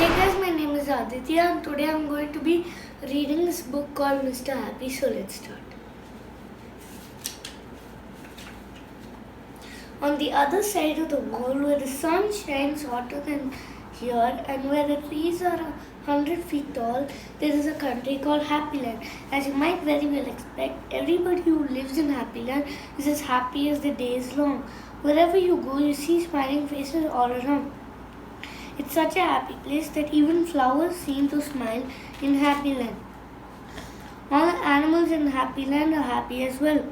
Hey guys, my name is Aditya and today I'm going to be reading this book called Mr. Happy. So let's start. On the other side of the world, where the sun shines hotter than here and where the trees are 100 feet tall, there is a country called Happyland. As you might very well expect, everybody who lives in Happyland is as happy as the day is long. Wherever you go, you see smiling faces all around. It's such a happy place that even flowers seem to smile in Happyland. All the animals in Happyland are happy as well.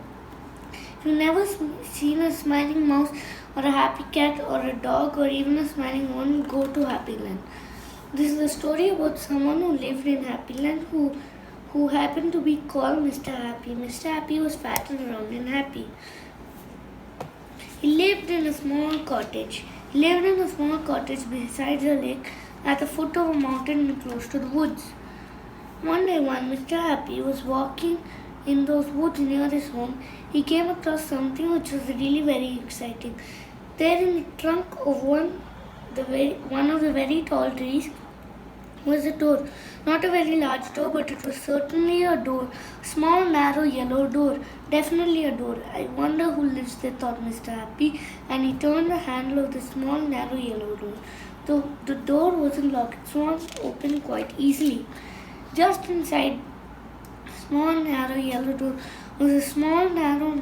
If you've never seen a smiling mouse or a happy cat or a dog or even a smiling one, go to Happyland. This is a story about someone who lived in Happyland who happened to be called Mr. Happy. Mr. Happy was fat and round and happy. He lived in a small cottage. Beside a lake at the foot of a mountain close to the woods. One day when Mr. Happy was walking in those woods near his home, he came across something which was really very exciting. There in the trunk of one of the very tall trees was a door. Not a very large door, but it was certainly a door. A small, narrow, yellow door. Definitely a door. I wonder who lives there, thought Mr. Happy, and he turned the handle of the small, narrow, yellow door. Though the door wasn't locked, it swung open quite easily. Just inside small, narrow, yellow door was a small, narrow,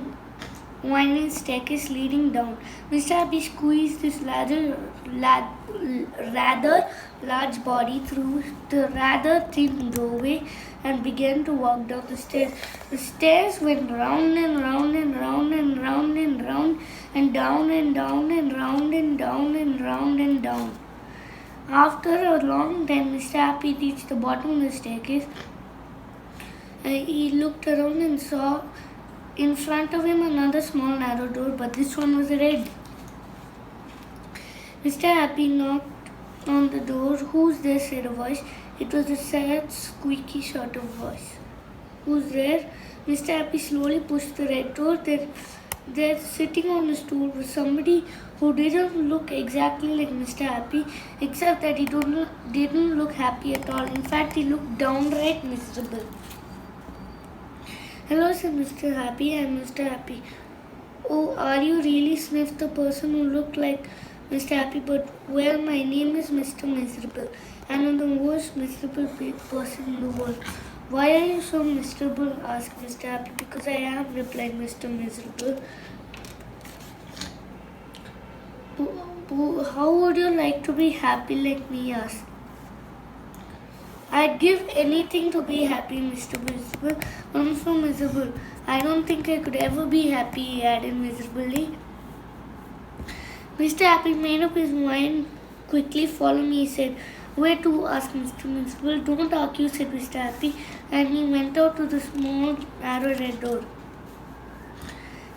winding staircase leading down. Mr. Happy squeezed his rather large body through the rather thin doorway and began to walk down the stairs. The stairs went round and round and round and round and round and down and down and round and down and round and down. After a long time, Mr. Happy reached the bottom of the staircase. He looked around and saw in front of him another small narrow door, but this one was red. Mr. Happy knocked on the door. "Who's there?" said a voice. It was a sad, squeaky sort of voice. "Who's there?" Mr. Happy slowly pushed the red door. There, sitting on a stool, was somebody who didn't look exactly like Mr. Happy, except that he didn't look happy at all. In fact, he looked downright miserable. "Hello," said Mr. Happy. "I'm Mr. Happy." "Oh, are you really?" sniffed the person who looked like Mr. Happy. "But, well, my name is Mr. Miserable, and I'm the most miserable person in the world." "Why are you so miserable?" asked Mr. Happy. "Because I am," replied Mr. Miserable. "How would you like to be happy like me?" asked. "I'd give anything to be happy, Mr. Miserable. I'm so miserable. I don't think I could ever be happy," he added miserably. Mr. Happy made up his mind quickly. "Follow me," he said. "Where to?" asked Mr. Miserable. "Don't argue," said Mr. Happy, and he went out to the small, narrow red door.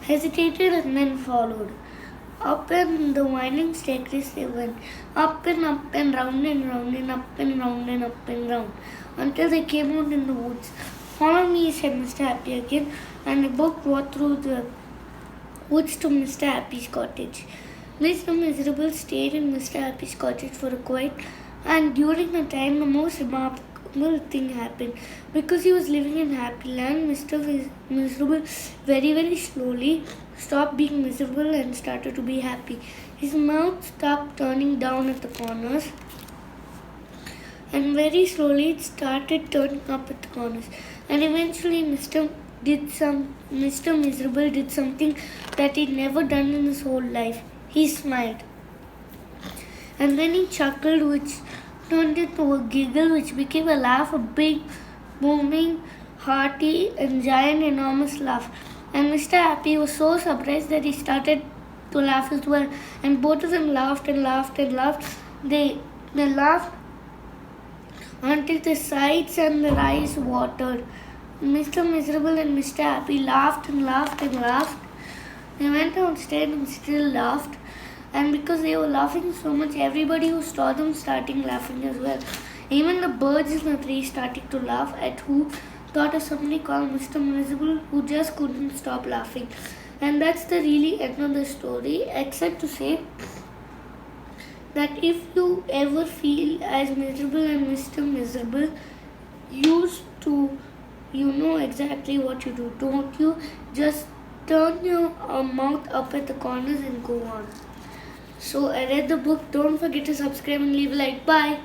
Hesitated and then followed. Up and the winding staircase they went, up and round and round and up and round and up and round, until they came out in the woods. "Follow me," said Mr. Happy again, and they both walked through the woods to Mr. Happy's cottage. Mr. Miserable stayed in Mr. Happy's cottage for a quiet, and during the time the most remarkable thing happened. Because he was living in Happyland, Mr. Miserable very, very slowly stopped being miserable and started to be happy. His mouth stopped turning down at the corners, and very slowly it started turning up at the corners. And eventually Mr. Miserable did something that he'd never done in his whole life. He smiled. And then he chuckled, which turned into a giggle, which became a laugh, a big, booming, hearty, and giant, enormous laugh. And Mr. Happy was so surprised that he started to laugh as well. And both of them laughed and laughed and laughed. They laughed until the sides and their eyes watered. Mr. Miserable and Mr. Happy laughed and laughed and laughed. They went downstairs and still laughed. And because they were laughing so much, everybody who saw them started laughing as well. Even the birds in the tree started to laugh at who thought of somebody called Mr. Miserable, who just couldn't stop laughing. And that's the really end of the story, except to say that if you ever feel as miserable as Mr. Miserable used to, you know exactly what you do, don't you? Just turn your mouth up at the corners and go on. So I read the book. Don't forget to subscribe and leave a like. Bye.